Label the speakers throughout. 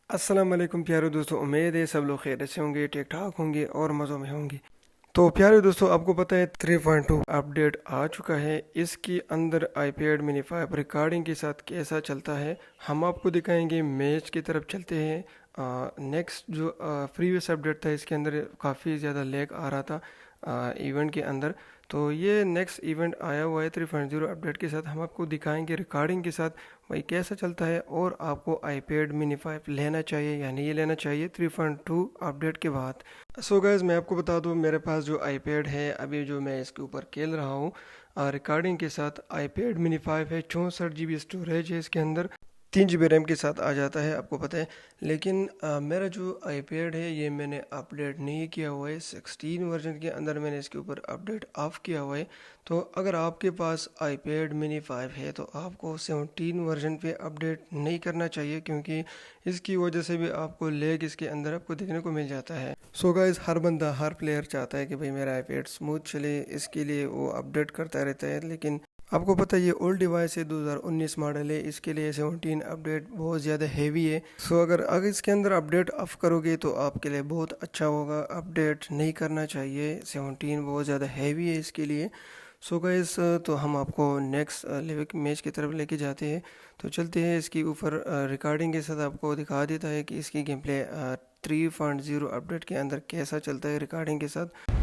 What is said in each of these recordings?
Speaker 1: अस्सलाम वालेकुम प्यारे दोस्तों, उम्मीद है सब लोग खैरियत से होंगे, ठीक ठाक होंगे और मज़ों में होंगे। तो प्यारे दोस्तों, आपको पता है 3.2 अपडेट आ चुका है। इसके अंदर iPad mini 5 रिकॉर्डिंग के साथ कैसा चलता है हम आपको दिखाएंगे। मैच की तरफ चलते हैं। नेक्स्ट जो प्रीवियस अपडेट था इसके अंदर काफ़ी ज़्यादा लैग आ रहा था इवेंट के अंदर। तो ये नेक्स्ट इवेंट आया हुआ है 3.0 अपडेट के साथ। हम आपको दिखाएंगे रिकॉर्डिंग के साथ भाई कैसा चलता है, और आपको iPad mini 5 लेना चाहिए या नहीं लेना चाहिए 3.2 अपडेट के बाद। सो गाइस, मैं आपको बता दूं, मेरे पास जो iPad है अभी जो मैं इसके ऊपर खेल रहा हूँ रिकॉर्डिंग के साथ, iPad mini 5 है, 64 GB स्टोरेज है इसके अंदर, 3 GB रैम के साथ आ जाता है, आपको पता है। लेकिन मेरा जो iPad है ये मैंने अपडेट नहीं किया हुआ है। 16 वर्जन के अंदर मैंने इसके ऊपर अपडेट ऑफ किया हुआ है। तो अगर आपके पास iPad mini 5 है तो आपको 17 वर्जन पे अपडेट नहीं करना चाहिए, क्योंकि इसकी वजह से भी आपको लैग इसके अंदर आपको देखने को मिल जाता है। सो गाइस, हर बंदा हर प्लेयर चाहता है कि भाई मेरा iPad स्मूथ चले, इसके लिए वो अपडेट करता रहता है। लेकिन आपको पता है ये ओल्ड डिवाइस है, 2019 मॉडल है, इसके लिए 17 अपडेट बहुत ज़्यादा हैवी है। सो अगर इसके अंदर अपडेट ऑफ करोगे तो आपके लिए बहुत अच्छा होगा। अपडेट नहीं करना चाहिए, 17 बहुत ज़्यादा हैवी है इसके लिए। सो गाइस, तो हम आपको नेक्स्ट लिविक मैच की तरफ लेके जाते हैं। तो चलते हैं इसके ऊपर रिकॉर्डिंग के साथ, आपको दिखा देता है कि इसकी गेम प्ले 3.0 अपडेट के अंदर कैसा चलता है रिकॉर्डिंग के साथ।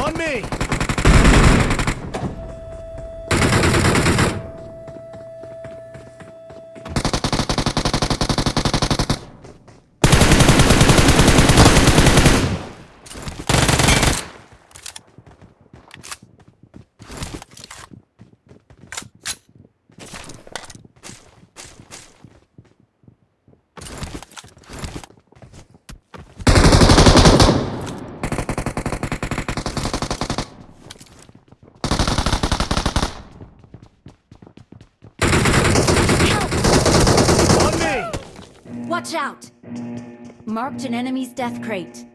Speaker 2: On me!
Speaker 3: Watch out! Marked an enemy's death crate.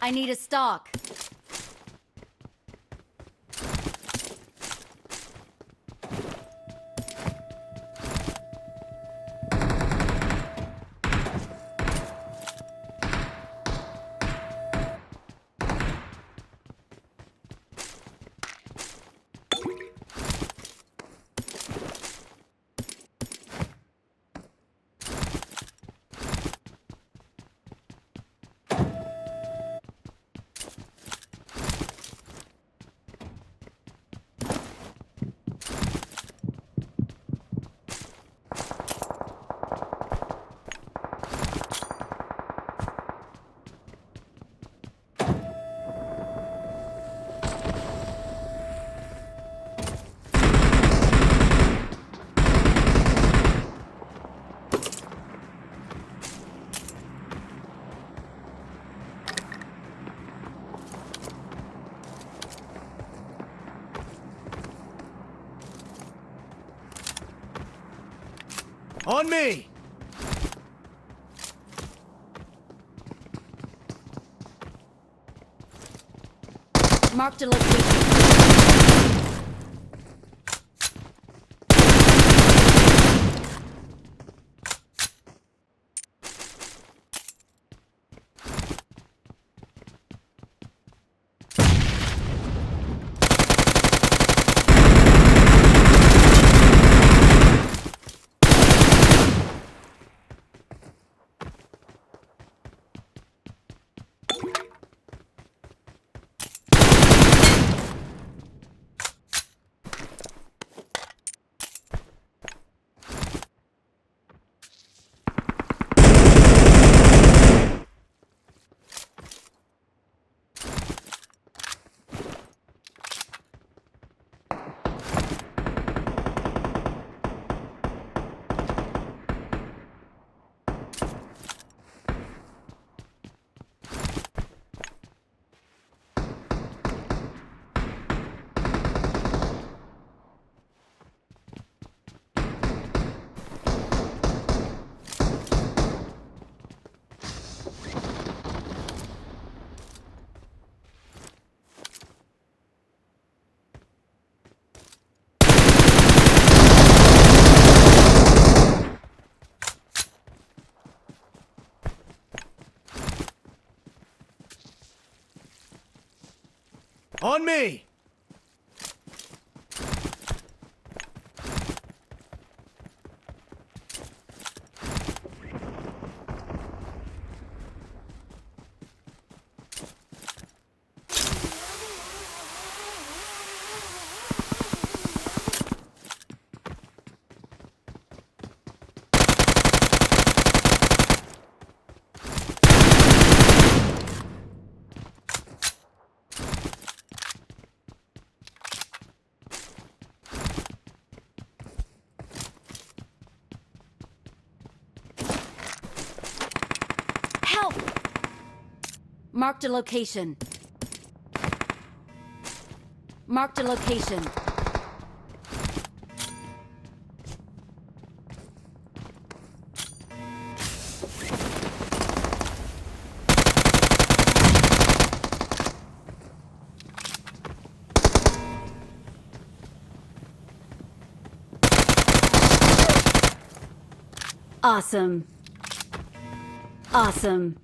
Speaker 3: I need a stock.
Speaker 2: On me!
Speaker 3: Marked a location.
Speaker 2: On me!
Speaker 3: Help! Marked a location. Marked a location. Awesome. Awesome.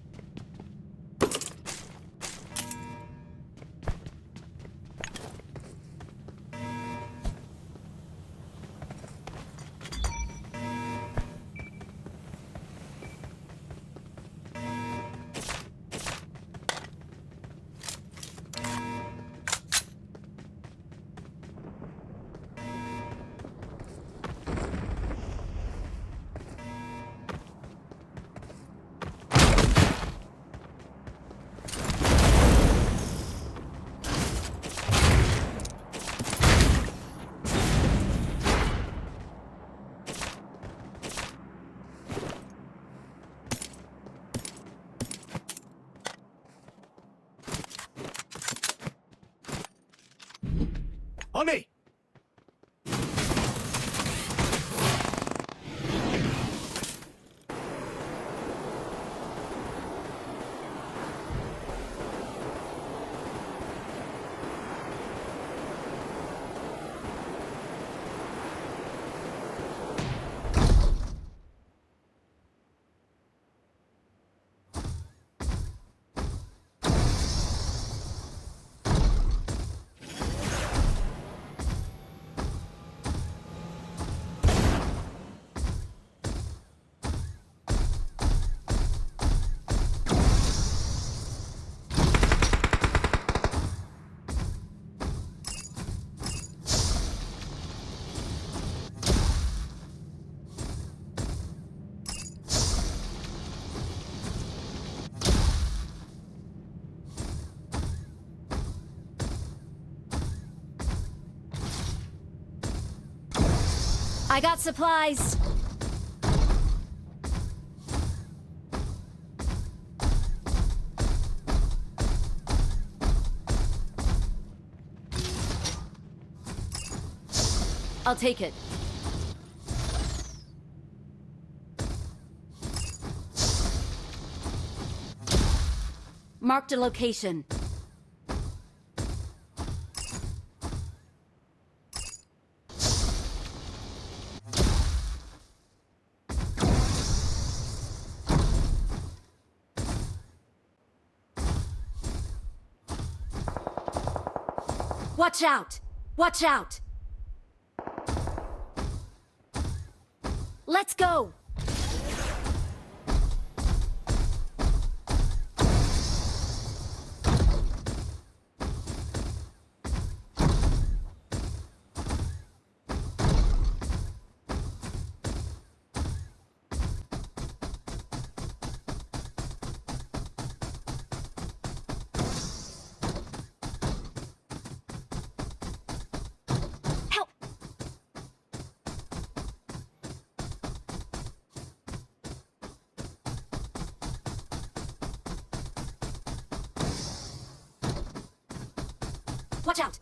Speaker 2: On me!
Speaker 3: I got supplies. I'll take it. Marked a location. Watch out! Watch out! Let's go! Help! Watch out!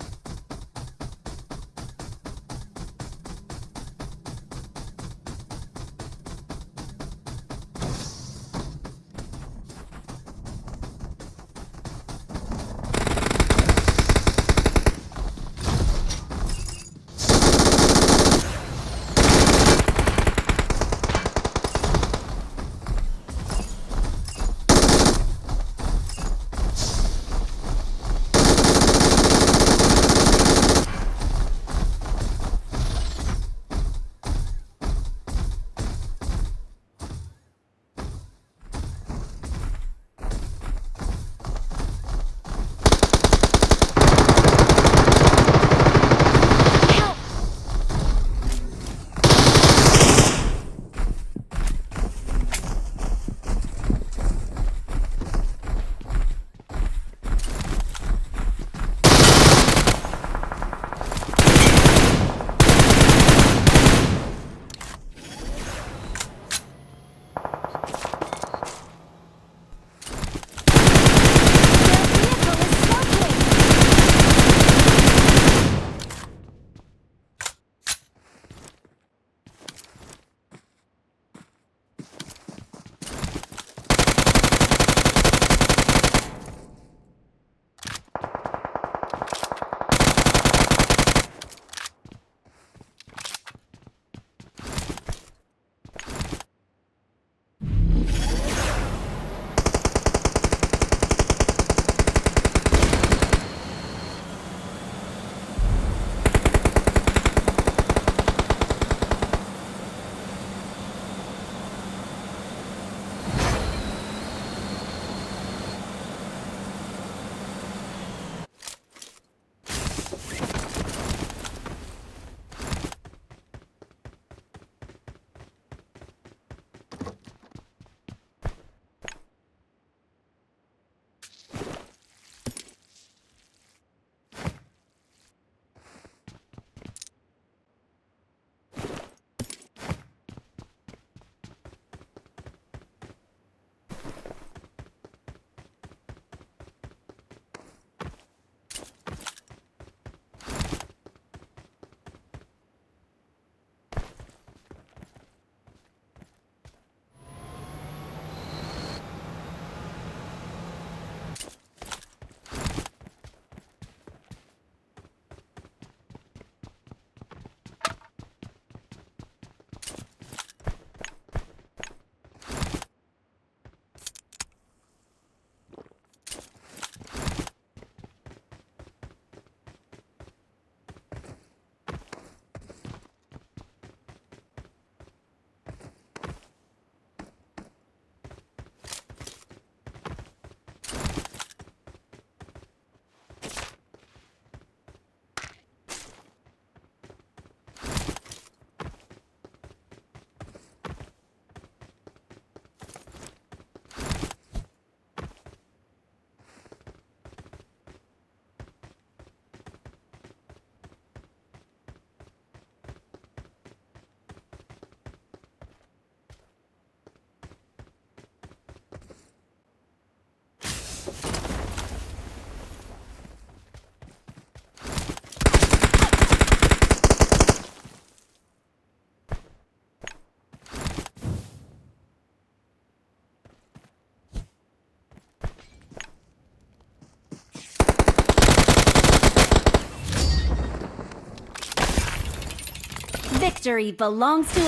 Speaker 3: victory belongs to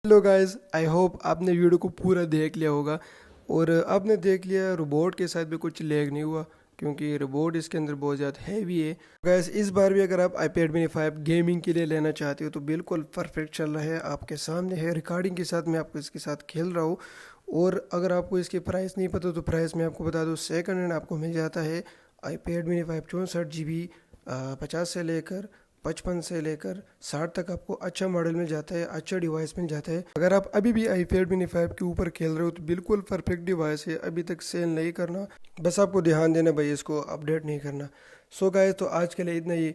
Speaker 1: hello guys, I hope आपने वीडियो को पूरा देख लिया होगा और आपने देख लिया रोबोट के साथ भी कुछ लैग नहीं हुआ क्योंकि रोबोट इसके अंदर बहुत ज़्यादा हैवी है। गाइस इस बार भी अगर आप iPad mini 5 गेमिंग के लिए लेना चाहते हो तो बिल्कुल परफेक्ट चल रहा है, आपके सामने है रिकॉर्डिंग के साथ। मैं आपको इसके साथ खेल रहा हूँ और अगर आपको इसके प्राइस नहीं पता तो प्राइस मैं आपको बता दूँ। सेकंड हैंड आपको मिल जाता है iPad mini 5 64 GB 50 से लेकर 55 से लेकर 60 तक आपको अच्छा मॉडल मिल जाता है, अच्छा डिवाइस मिल जाता है। अगर आप अभी भी iPad mini 5 के ऊपर खेल रहे हो तो बिल्कुल परफेक्ट डिवाइस है, अभी तक सेल नहीं करना, बस आपको ध्यान देना भाई, इसको अपडेट नहीं करना। सो गाइस तो आज के लिए इतना ही,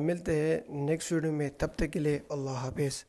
Speaker 1: मिलते हैं नेक्स्ट वीडियो में, तब तक के लिए अल्लाह हाफिज़।